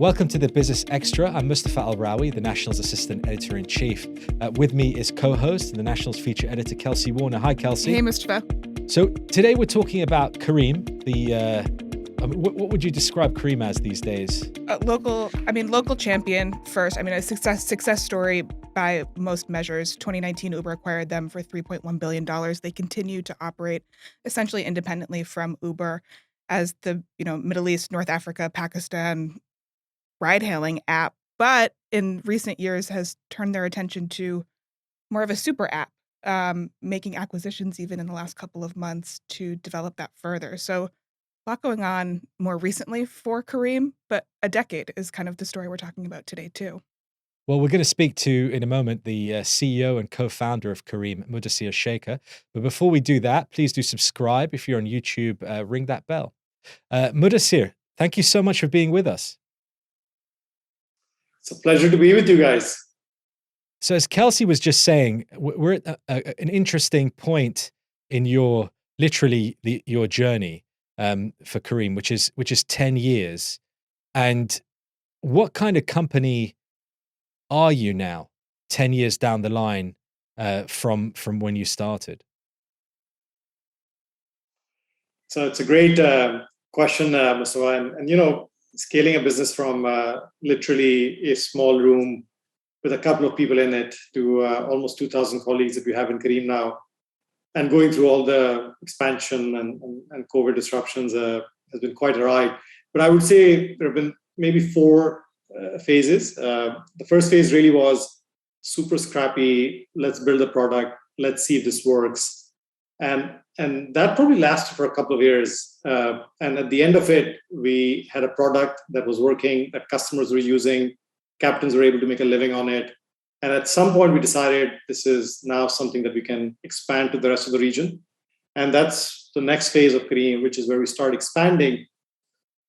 Welcome to the Business Extra. I'm Mustafa Alrawi, the National's Assistant Editor-in-Chief. With me is co-host, the National's feature editor, Kelsey Warner. Hi, Kelsey. Hey, Mustafa. So today we're talking about Careem. What would you describe Careem as these days? Local champion first. A success story by most measures. 2019, Uber acquired them for $3.1 billion. They continue to operate essentially independently from Uber as the Middle East, North Africa, Pakistan ride-hailing app, but in recent years has turned their attention to more of a super app, making acquisitions even in the last couple of months to develop that further. So a lot going on more recently for Careem, but a decade is kind of the story we're talking about today too. Well, we're going to speak to, in a moment, the CEO and co-founder of Careem, Mudassir Sheikha. But before we do that, please do subscribe. If you're on YouTube, ring that bell. Mudassir, thank you so much for being with us. It's a pleasure to be with you guys. So as Kelsey was just saying, we're at an interesting point in your journey for Careem, which is 10 years. And what kind of company are you now, 10 years down the line from when you started? So it's a great question, Mustafa. And scaling a business from literally a small room with a couple of people in it to almost 2,000 colleagues that we have in Careem now, and going through all the expansion and COVID disruptions has been quite a ride. But I would say there have been maybe four phases. The first phase really was super scrappy. Let's build a product. Let's see if this works. And that probably lasted for a couple of years. And at the end of it, we had a product that was working, that customers were using, captains were able to make a living on it. And at some point, we decided this is now something that we can expand to the rest of the region. And that's the next phase of Careem, which is where we start expanding.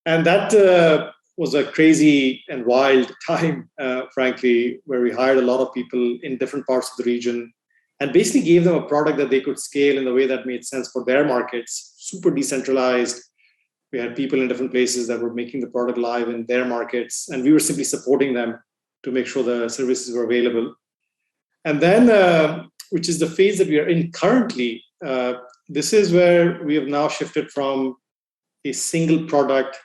And that was a crazy and wild time, frankly, where we hired a lot of people in different parts of the region and basically gave them a product that they could scale in the way that made sense for their markets, super decentralized. We had people in different places that were making the product live in their markets, and we were simply supporting them to make sure the services were available. And then, which is the phase that we are in currently, this is where we have now shifted from a single product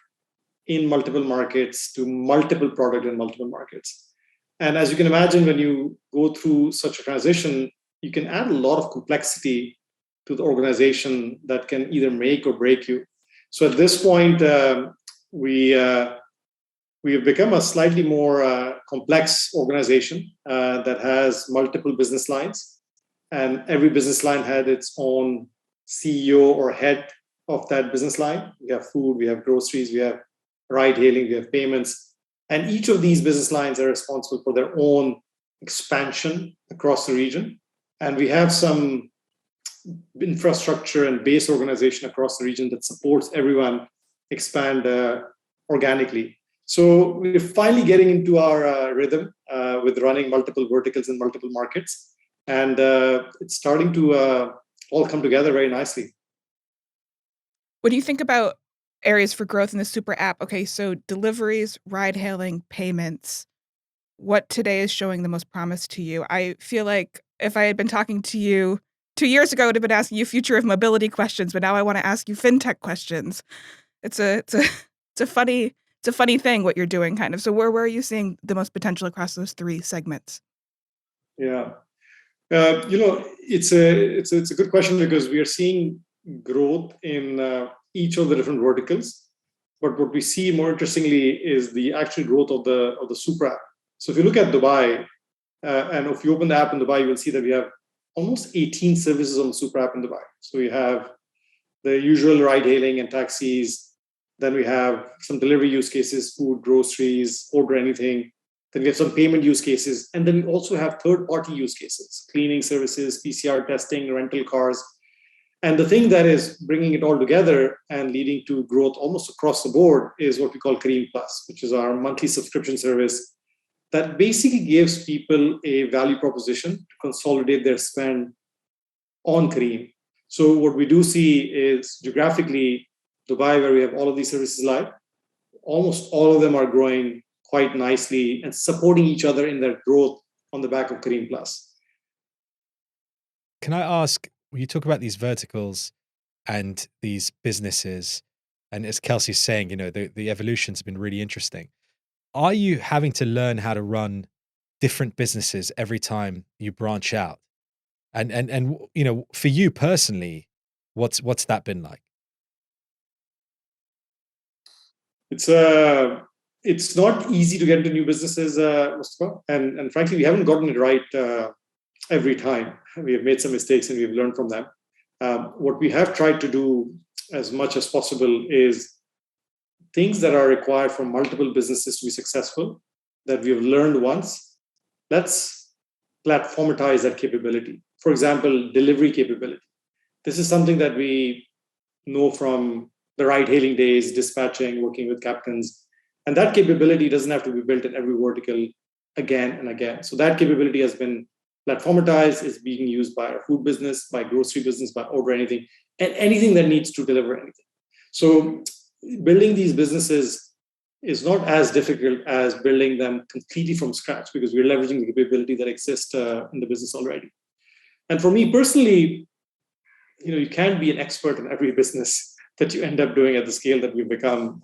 in multiple markets to multiple product in multiple markets. And as you can imagine, when you go through such a transition, you can add a lot of complexity to the organization that can either make or break you. So at this point, we have become a slightly more complex organization that has multiple business lines. And every business line had its own CEO or head of that business line. We have food, we have groceries, we have ride hailing, we have payments. And each of these business lines are responsible for their own expansion across the region. And we have some infrastructure and base organization across the region that supports everyone expand organically. So we're finally getting into our rhythm with running multiple verticals in multiple markets. And it's starting to all come together very nicely. What do you think about areas for growth in the super app? Okay, so deliveries, ride hailing, payments. What today is showing the most promise to you? I feel like if I had been talking to you 2 years ago, I would have been asking you future of mobility questions, but now I want to ask you fintech questions. It's a funny thing what you're doing, kind of. So where are you seeing the most potential across those three segments? Yeah, it's a good question because we are seeing growth in each of the different verticals. But what we see more interestingly is the actual growth of the super app. So if you look at Dubai, and if you open the app in Dubai, you will see that we have almost 18 services on the super app in Dubai. So we have the usual ride hailing and taxis. Then we have some delivery use cases, food, groceries, order anything. Then we have some payment use cases. And then we also have third-party use cases, cleaning services, PCR testing, rental cars. And the thing that is bringing it all together and leading to growth almost across the board is what we call Careem Plus, which is our monthly subscription service that basically gives people a value proposition to consolidate their spend on Careem. So what we do see is geographically, Dubai, where we have all of these services live, almost all of them are growing quite nicely and supporting each other in their growth on the back of Careem Plus. Can I ask, when you talk about these verticals and these businesses, and as Kelsey's saying, the evolution's been really interesting. Are you having to learn how to run different businesses every time you branch out? And for you personally, what's that been like? It's not easy to get into new businesses, Mustafa, and frankly, we haven't gotten it right every time. We have made some mistakes and we've learned from them. What we have tried to do as much as possible is things that are required for multiple businesses to be successful, that we have learned once, let's platformatize that capability. For example, delivery capability. This is something that we know from the ride-hailing days, dispatching, working with captains. And that capability doesn't have to be built in every vertical again and again. So that capability has been platformatized, is being used by our food business, by grocery business, by Order Anything, and anything that needs to deliver anything. So building these businesses is not as difficult as building them completely from scratch, because we're leveraging the capability that exists in the business already. And for me personally, you can't be an expert in every business that you end up doing at the scale that we've become.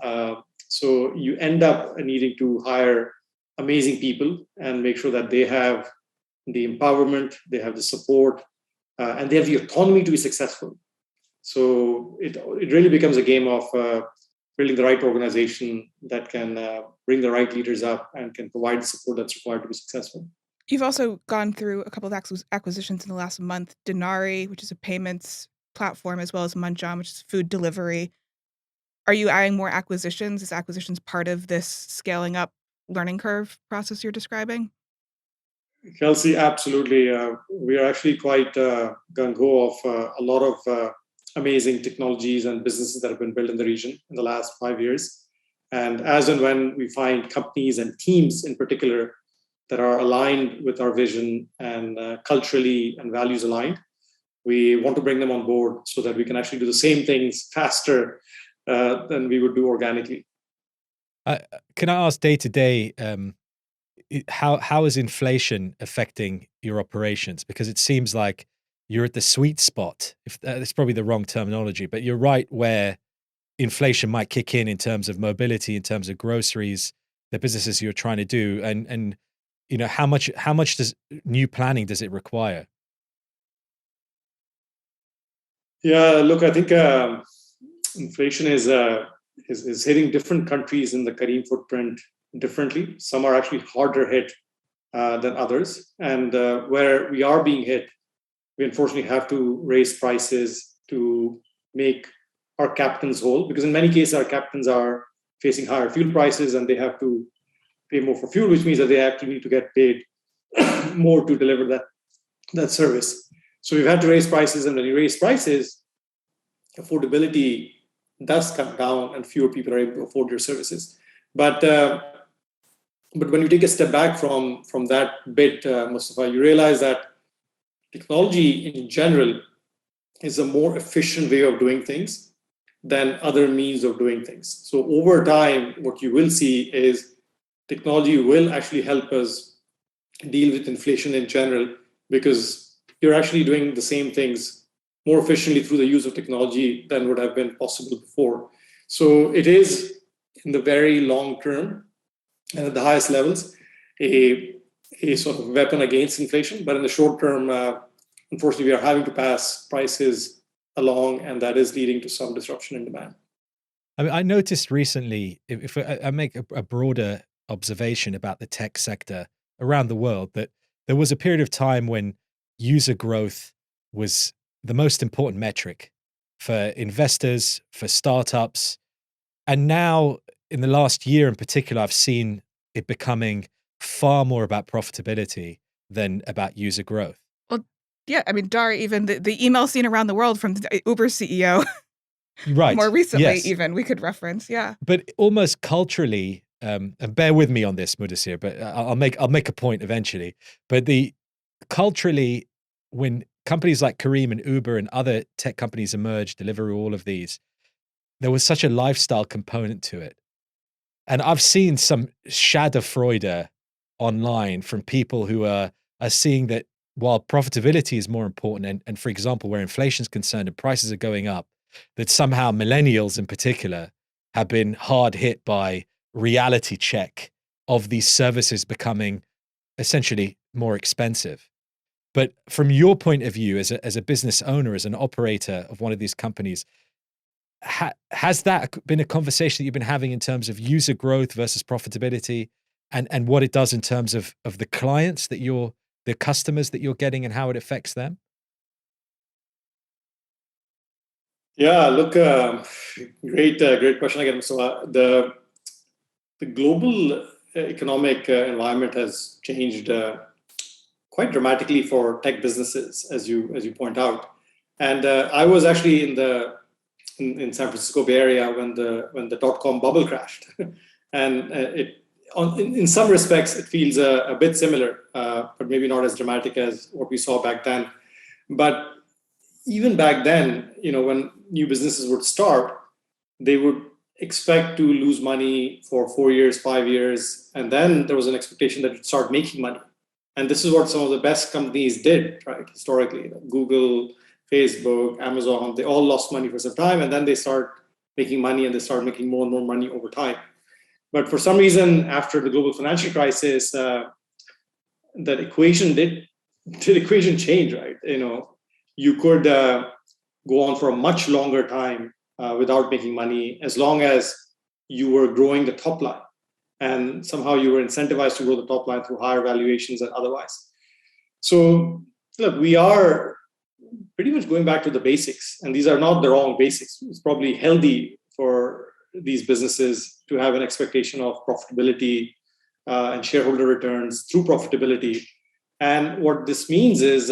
So you end up needing to hire amazing people and make sure that they have the empowerment, they have the support, and they have the autonomy to be successful. So it really becomes a game of building the right organization that can bring the right leaders up and can provide the support that's required to be successful. You've also gone through a couple of acquisitions in the last month, Denari, which is a payments platform, as well as Munchon, which is food delivery. Are you adding more acquisitions? Is acquisitions part of this scaling up learning curve process you're describing? Kelsey, absolutely. We are actually quite gung-ho of a lot of amazing technologies and businesses that have been built in the region in the last 5 years. And as and when we find companies and teams in particular that are aligned with our vision and culturally and values aligned, we want to bring them on board so that we can actually do the same things faster than we would do organically. Can I ask, day to day, how is inflation affecting your operations? Because it seems like you're at the sweet spot. If that's probably the wrong terminology, but you're right where inflation might kick in terms of mobility, in terms of groceries, the businesses you're trying to do, and how much does new planning does it require? Yeah, look, I think inflation is hitting different countries in the Careem footprint differently. Some are actually harder hit than others, and where we are being hit, we unfortunately have to raise prices to make our captains whole, because in many cases our captains are facing higher fuel prices and they have to pay more for fuel, which means that they actually need to get paid more to deliver that service. So we've had to raise prices, and when you raise prices, affordability does come down and fewer people are able to afford your services. But when you take a step back from that bit, Mustafa, you realize that technology in general is a more efficient way of doing things than other means of doing things. So over time, what you will see is technology will actually help us deal with inflation in general, because you're actually doing the same things more efficiently through the use of technology than would have been possible before. So it is, in the very long term and at the highest levels, a sort of weapon against inflation. But in the short term, unfortunately, we are having to pass prices along, and that is leading to some disruption in demand. I mean, I noticed recently, if I make a broader observation about the tech sector around the world, that there was a period of time when user growth was the most important metric for investors, for startups. And now, in the last year in particular, I've seen it becoming far more about profitability than about user growth. Well, yeah, I mean, Dar, even the email seen around the world from the Uber CEO, Right. more recently, Yes. even we could reference, yeah. But almost culturally, and bear with me on this, Mudassir, but I'll make a point eventually. But culturally, when companies like Careem and Uber and other tech companies emerged, Deliveroo, all of these, there was such a lifestyle component to it. And I've seen some Schadenfreude online from people who are seeing that while profitability is more important, and for example, where inflation is concerned and prices are going up, that somehow millennials in particular have been hard hit by reality check of these services becoming essentially more expensive. But from your point of view, as a business owner, as an operator of one of these companies, has that been a conversation that you've been having in terms of user growth versus profitability, and what it does in terms of the clients that the customers that you're getting and how it affects them? Yeah, look, great question again. So the global economic environment has changed quite dramatically for tech businesses, as you point out. And I was actually in San Francisco Bay Area when the dot-com bubble crashed, and in some respects it feels a bit similar, but maybe not as dramatic as what we saw back then. But even back then, when new businesses would start, they would expect to lose money for 4 years, 5 years, and then there was an expectation that you'd start making money. And this is what some of the best companies did, right? Historically, Google, Facebook, Amazon, they all lost money for some time, and then they start making money, and they start making more and more money over time. But for some reason, after the global financial crisis, that equation did equation change, right? You could go on for a much longer time without making money, as long as you were growing the top line, and somehow you were incentivized to grow the top line through higher valuations and otherwise. So look, we are pretty much going back to the basics, and these are not the wrong basics. It's probably healthy for these businesses to have an expectation of profitability and shareholder returns through profitability. And what this means is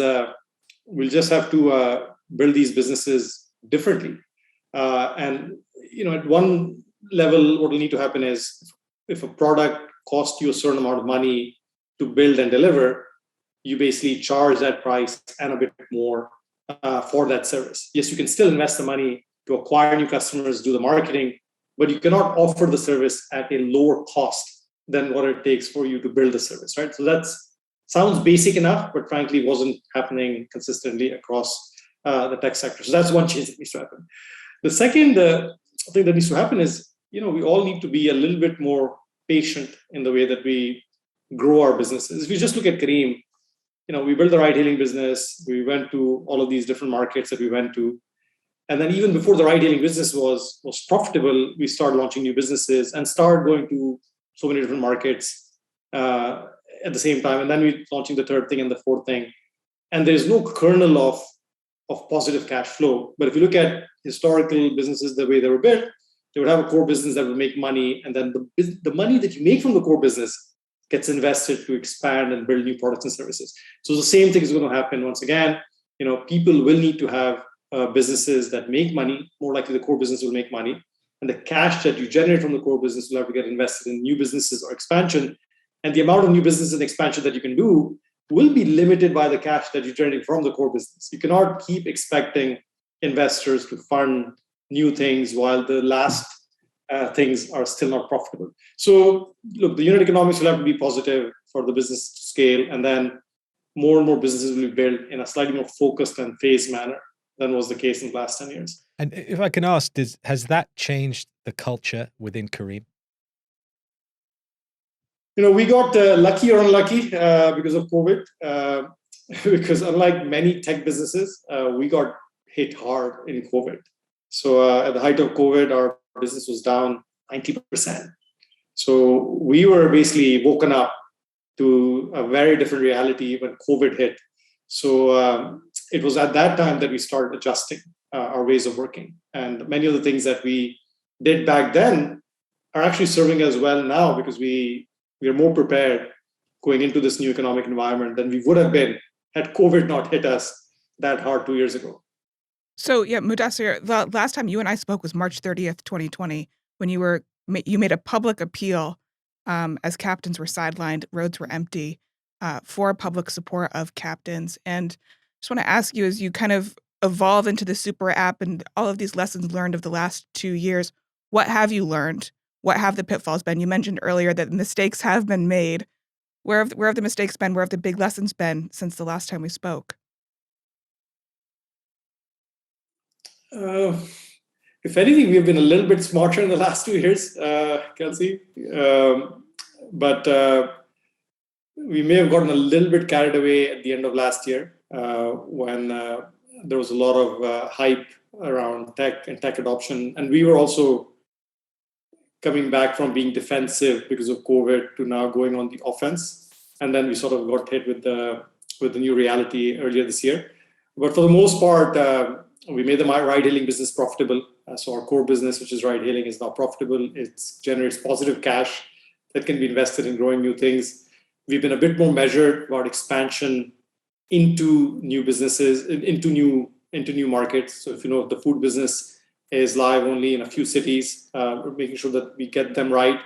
we'll just have to build these businesses differently. And at one level, what will need to happen is, if a product costs you a certain amount of money to build and deliver, you basically charge that price and a bit more for that service. Yes, you can still invest the money to acquire new customers, do the marketing, but you cannot offer the service at a lower cost than what it takes for you to build the service, right? So that sounds basic enough, but frankly wasn't happening consistently across the tech sector. So that's one change that needs to happen. The second thing that needs to happen is, we all need to be a little bit more patient in the way that we grow our businesses. If you just look at Careem, we built the ride-hailing business. We went to all of these different markets that we went to. And then even before the ride-hailing business was profitable, we started launching new businesses and started going to so many different markets at the same time. And then we're launching the third thing and the fourth thing. And there's no kernel of positive cash flow. But if you look at historical businesses, the way they were built, they would have a core business that would make money. And then the money that you make from the core business gets invested to expand and build new products and services. So the same thing is going to happen once again. People will need to have businesses that make money. More likely the core business will make money. And the cash that you generate from the core business will have to get invested in new businesses or expansion. And the amount of new business and expansion that you can do will be limited by the cash that you generate from the core business. You cannot keep expecting investors to fund new things while the last things are still not profitable. So look, the unit economics will have to be positive for the business to scale, and then more and more businesses will be built in a slightly more focused and phased manner than was the case in the last 10 years. And if I can ask, has that changed the culture within Careem? We got lucky or unlucky because of COVID. Because unlike many tech businesses, we got hit hard in COVID. So at the height of COVID, our business was down 90%. So we were basically woken up to a very different reality when COVID hit. So it was at that time that we started adjusting our ways of working. And many of the things that we did back then are actually serving us well now, because we are more prepared going into this new economic environment than we would have been had COVID not hit us that hard 2 years ago. So yeah, Mudassir, the last time you and I spoke was March 30th, 2020, when you made a public appeal as captains were sidelined, roads were empty, for public support of captains. And just want to ask you, as you kind of evolve into the super app and all of these lessons learned of the last 2 years, what have you learned what have the pitfalls been? You mentioned earlier that mistakes have been made. Where have the mistakes been? Where have the big lessons been since the last time we spoke? If anything, we've been a little bit smarter in the last 2 years, Kelsey. But we may have gotten a little bit carried away at the end of last year when there was a lot of hype around tech and tech adoption. And we were also coming back from being defensive because of COVID to now going on the offense. And then we sort of got hit with the new reality earlier this year. But for the most part, we made the ride-hailing business profitable. So our core business, which is ride-hailing, is now profitable. It generates positive cash that can be invested in growing new things. We've been a bit more measured about expansion into new businesses, into new markets. So if you know, the food business is live only in a few cities. We're making sure that we get them right,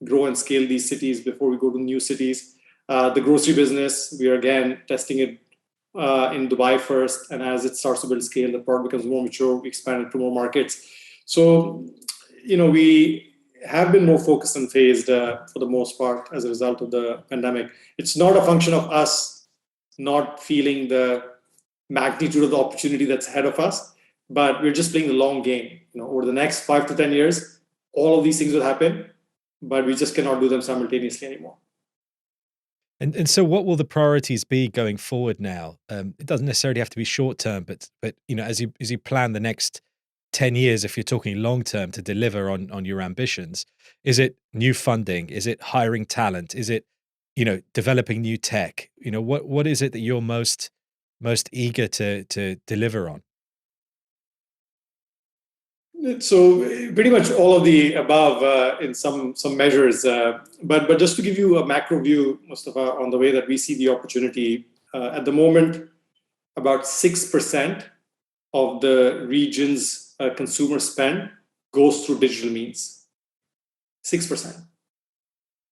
grow and scale these cities before we go to new cities. The grocery business, we are again testing it in Dubai first, and as it starts to build scale, the product becomes more mature, we expand it to more markets. So, we have been more focused and phased for the most part as a result of the pandemic. It's not a function of us not feeling the magnitude of the opportunity that's ahead of us, but we're just playing the long game. Over the next 5 to 10 years, all of these things will happen, but we just cannot do them simultaneously anymore. And so what will the priorities be going forward now? It doesn't necessarily have to be short term, but as you plan the next 10 years, if you're talking long term to deliver on your ambitions, is it new funding? Is it hiring talent? Is it, developing new tech? What is it that you're most eager to deliver on? So pretty much all of the above in some measures, but just to give you a macro view, Mustafa, on the way that we see the opportunity, at the moment, about 6% of the region's consumer spend goes through digital means. 6%.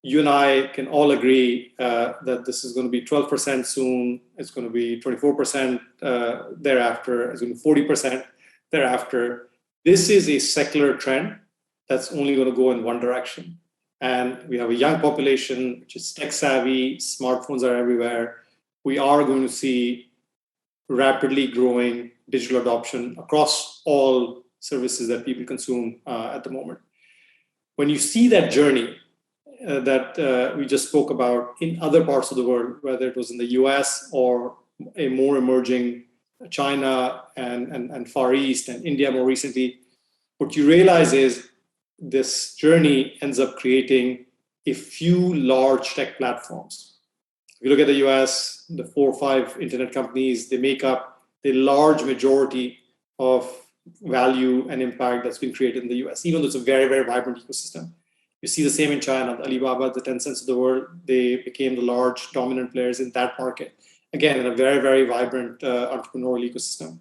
You and I can all agree that this is going to be 12% soon. It's going to be 24% thereafter. It's going to be 40% thereafter. This is a secular trend that's only going to go in one direction. And we have a young population, which is tech savvy, smartphones are everywhere. We are going to see rapidly growing digital adoption across all services that people consume at the moment. When you see that journey that we just spoke about in other parts of the world, whether it was in the US or a more emerging China and Far East and India more recently, what you realize is this journey ends up creating a few large tech platforms. If you look at the US, the 4 or 5 internet companies, they make up the large majority of value and impact that's been created in the US, even though it's a very, very vibrant ecosystem. You see the same in China. The Alibaba, the Tencents of the world, they became the large dominant players in that market. Again, in a very, very vibrant entrepreneurial ecosystem.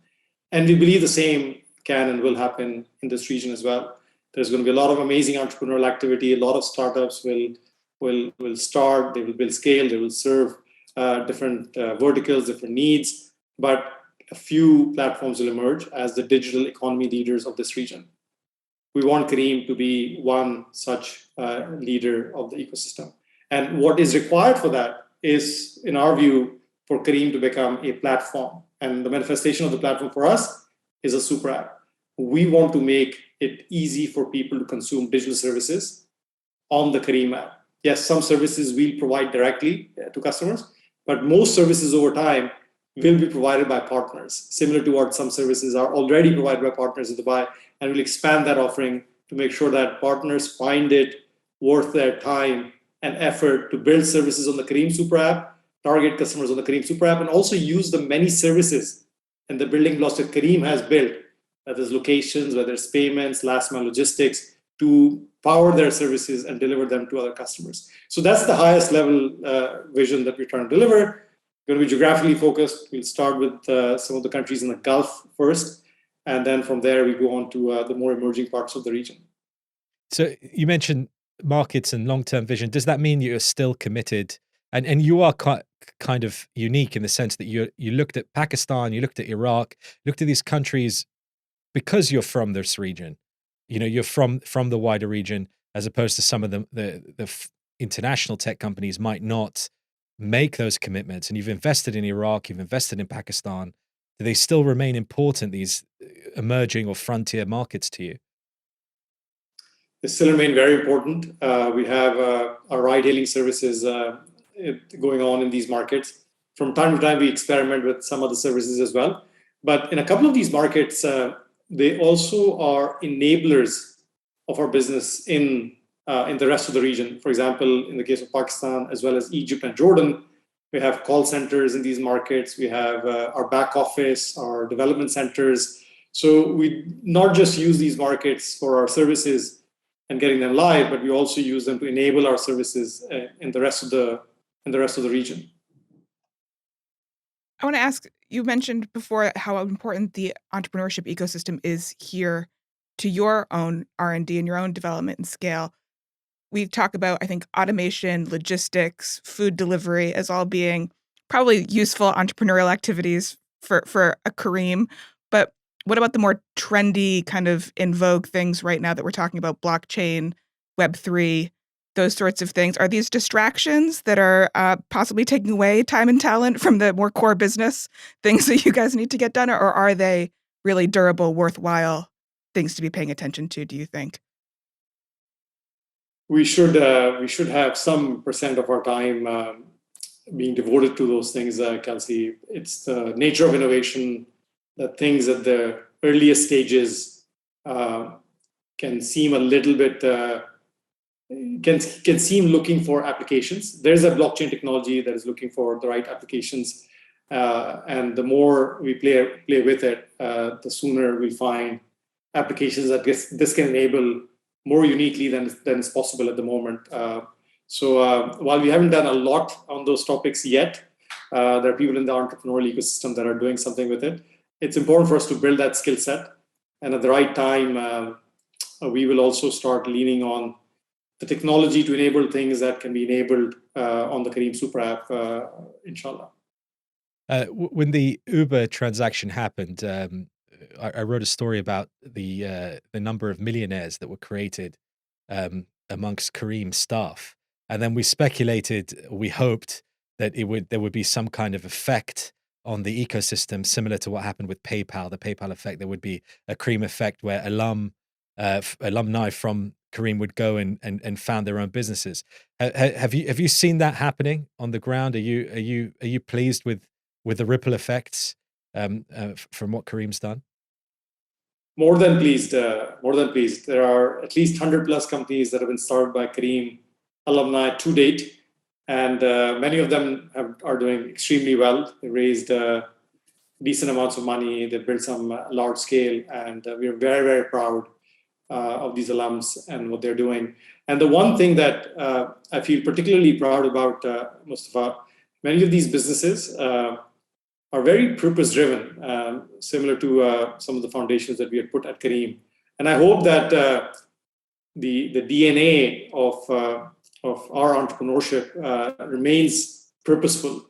And we believe the same can and will happen in this region as well. There's going to be a lot of amazing entrepreneurial activity. A lot of startups will start, they will build scale, they will serve different verticals, different needs. But a few platforms will emerge as the digital economy leaders of this region. We want Careem to be one such leader of the ecosystem. And what is required for that is, in our view, for Careem to become a platform. And the manifestation of the platform for us is a super app. We want to make it easy for people to consume digital services on the Careem app. Yes, some services we'll provide directly to customers, but most services over time will be provided by partners, similar to what some services are already provided by partners in Dubai. And we'll expand that offering to make sure that partners find it worth their time and effort to build services on the Careem super app, target customers on the Careem super app, and also use the many services and the building blocks that Careem has built, whether it's locations, whether it's payments, last mile logistics, to power their services and deliver them to other customers. So that's the highest level vision that we're trying to deliver. We're going to be geographically focused. We'll start with some of the countries in the Gulf first, and then from there we go on to the more emerging parts of the region. So you mentioned markets and long-term vision. Does that mean you're still committed? And you are kind of unique in the sense that you looked at Pakistan, you looked at Iraq, looked at these countries because you're from this region. You're from the wider region. as opposed to some of the international tech companies might not make those commitments. And you've invested in Iraq, you've invested in Pakistan. Do they still remain important, these emerging or frontier markets to you? They still remain very important. We have our ride-hailing services going on in these markets. From time to time, we experiment with some other services as well. But in a couple of these markets, they also are enablers of our business in the rest of the region. For example, in the case of Pakistan, as well as Egypt and Jordan, we have call centers in these markets. We have our back office, our development centers. So we not just use these markets for our services and getting them live, but we also use them to enable our services in the rest of the region. I want to ask, you mentioned before how important the entrepreneurship ecosystem is here to your own R&D and your own development and scale. We talk about, I think, automation, logistics, food delivery as all being probably useful entrepreneurial activities for a Careem. But what about the more trendy kind of in vogue things right now that we're talking about, blockchain, Web3, those sorts of things? Are these distractions that are possibly taking away time and talent from the more core business things that you guys need to get done? Or are they really durable, worthwhile things to be paying attention to, do you think? We should have some percent of our time being devoted to those things, Kelsey. It's the nature of innovation that things at the earliest stages can seem a little bit can seem looking for applications. There's a blockchain technology that is looking for the right applications, and the more we play with it, the sooner we find applications that this can enable more uniquely than is possible at the moment. So while we haven't done a lot on those topics yet, there are people in the entrepreneurial ecosystem that are doing something with it. It's important for us to build that skill set. And at the right time, we will also start leaning on the technology to enable things that can be enabled on the Careem Super App, inshallah. When the Uber transaction happened, I wrote a story about the number of millionaires that were created amongst Careem staff, and then we speculated, we hoped that there would be some kind of effect on the ecosystem similar to what happened with PayPal, the PayPal effect. There would be a Careem effect where alumni from Careem would go and found their own businesses. Have you seen that happening on the ground? Are you pleased with the ripple effects from what Careem's done? More than pleased. More than pleased. There are at least 100 plus companies that have been started by Careem alumni to date, and many of them are doing extremely well. They raised decent amounts of money. They built some large scale, and we are very, very proud of these alums and what they're doing. And the one thing that I feel particularly proud about, Mustafa, many of these businesses are very purpose-driven, similar to some of the foundations that we had put at Careem. And I hope that the DNA of our entrepreneurship remains purposeful,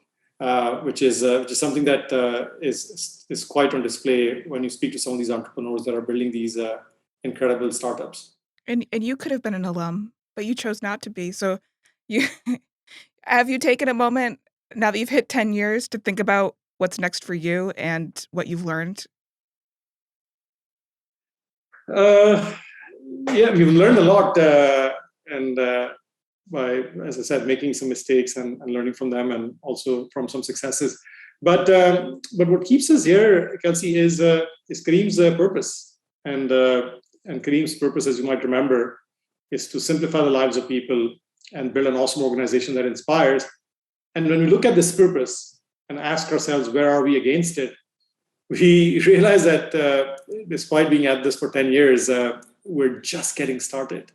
which is something that is quite on display when you speak to some of these entrepreneurs that are building these incredible startups. And you could have been an alum, but you chose not to be. So you have you taken a moment now that you've hit 10 years to think about what's next for you and what you've learned? Yeah, we've learned a lot, and by, as I said, making some mistakes and learning from them, and also from some successes. But what keeps us here, Kelsey, is Careem's purpose, and Careem's purpose, as you might remember, is to simplify the lives of people and build an awesome organization that inspires. And when we look at this purpose and ask ourselves, where are we against it? We realize that despite being at this for 10 years, we're just getting started.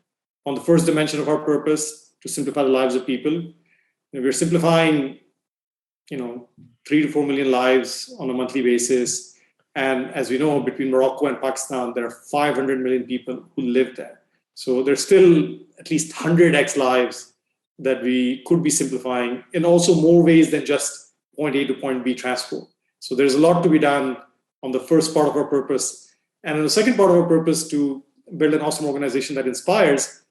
On the first dimension of our purpose, to simplify the lives of people, we're simplifying, 3 to 4 million lives on a monthly basis. And as we know, between Morocco and Pakistan, there are 500 million people who live there. So there's still at least 100x lives that we could be simplifying in also more ways than just point A to point B transport. So there's a lot to be done on the first part of our purpose. And on the second part of our purpose, to build an awesome organization that inspires,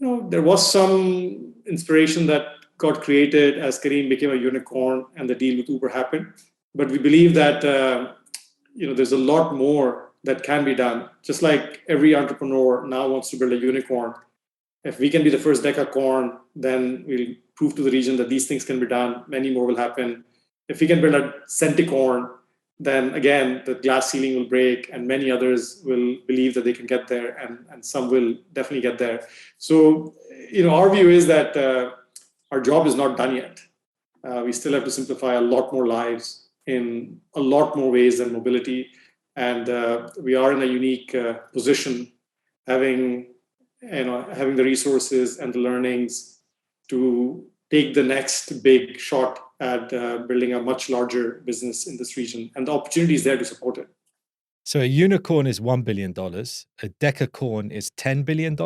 There was some inspiration that got created as Careem became a unicorn and the deal with Uber happened. But we believe that there's a lot more that can be done. Just like every entrepreneur now wants to build a unicorn. If we can be the first decacorn, then we'll prove to the region that these things can be done. Many more will happen. If we can build a centicorn, then again, the glass ceiling will break and many others will believe that they can get there and some will definitely get there. So, our view is that our job is not done yet. We still have to simplify a lot more lives in a lot more ways than mobility. And we are in a unique position having the resources and the learnings to take the next big shot at building a much larger business in this region, and the opportunity is there to support it. So a unicorn is $1 billion, a decacorn is $10 billion,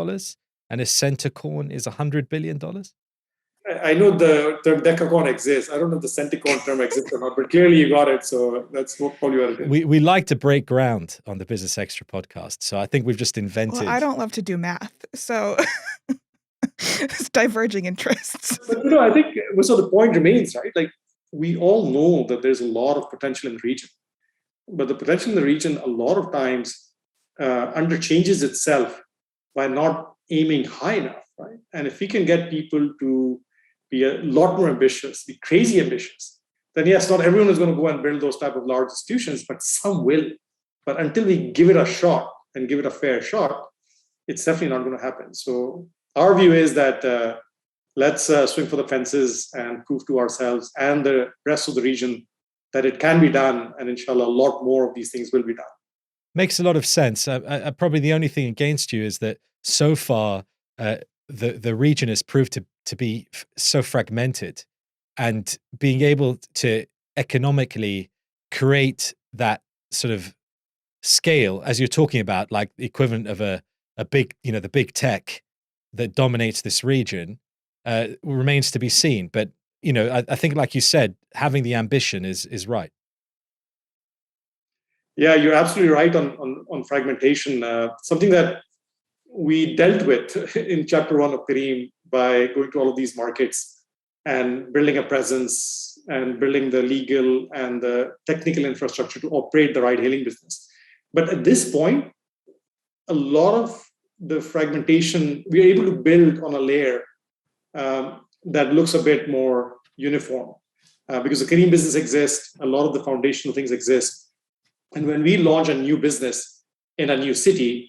and a centicorn is $100 billion? I know the term decacorn exists. I don't know if the centicorn term exists or not, but clearly you got it. So that's probably what it is. We like to break ground on the Business Extra podcast. So I think we've just invented. Well, I don't love to do math, so it's diverging interests. But, I think so the point remains, right? Like, we all know that there's a lot of potential in the region, but the potential in the region a lot of times underchanges itself by not aiming high enough, right? And if we can get people to be a lot more ambitious, be crazy ambitious, then yes, not everyone is going to go and build those type of large institutions, but some will. But until we give it a shot and give it a fair shot, it's definitely not going to happen. So our view is that let's swing for the fences and prove to ourselves and the rest of the region that it can be done. And inshallah, a lot more of these things will be done. Makes a lot of sense. Probably the only thing against you is that so far the region has proved to be so fragmented, and being able to economically create that sort of scale, as you're talking about, like the equivalent of a big, the big tech that dominates this region, remains to be seen. But I think, like you said, having the ambition is right. Yeah, you're absolutely right on fragmentation. Something that we dealt with in chapter 1 of Careem by going to all of these markets and building a presence and building the legal and the technical infrastructure to operate the ride-hailing business. But at this point, a lot of the fragmentation, we're able to build on a layer that looks a bit more uniform. Because the Careem business exists, a lot of the foundational things exist. And when we launch a new business in a new city,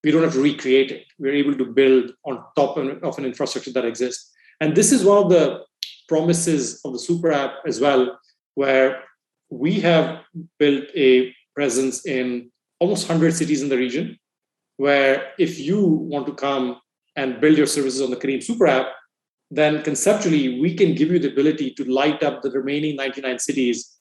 we don't have to recreate it. We're able to build on top of an infrastructure that exists. And this is one of the promises of the super app as well, where we have built a presence in almost 100 cities in the region, where if you want to come and build your services on the Careem super app, then conceptually we can give you the ability to light up the remaining 99 cities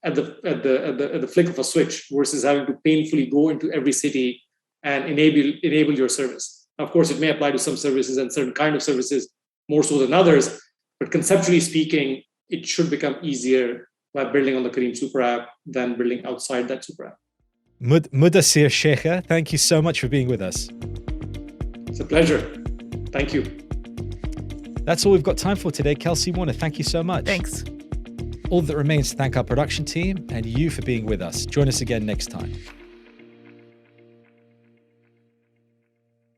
at the flick of a switch, versus having to painfully go into every city and enable your service. Of course, it may apply to some services and certain kind of services more so than others, but conceptually speaking, it should become easier by building on the Careem super app than building outside that super app. Mudassir Sheikha, thank you so much for being with us. It's a pleasure. Thank you. That's all we've got time for today. Kelsey, Warner, thank you so much. Thanks. All that remains to thank our production team and you for being with us. Join us again next time.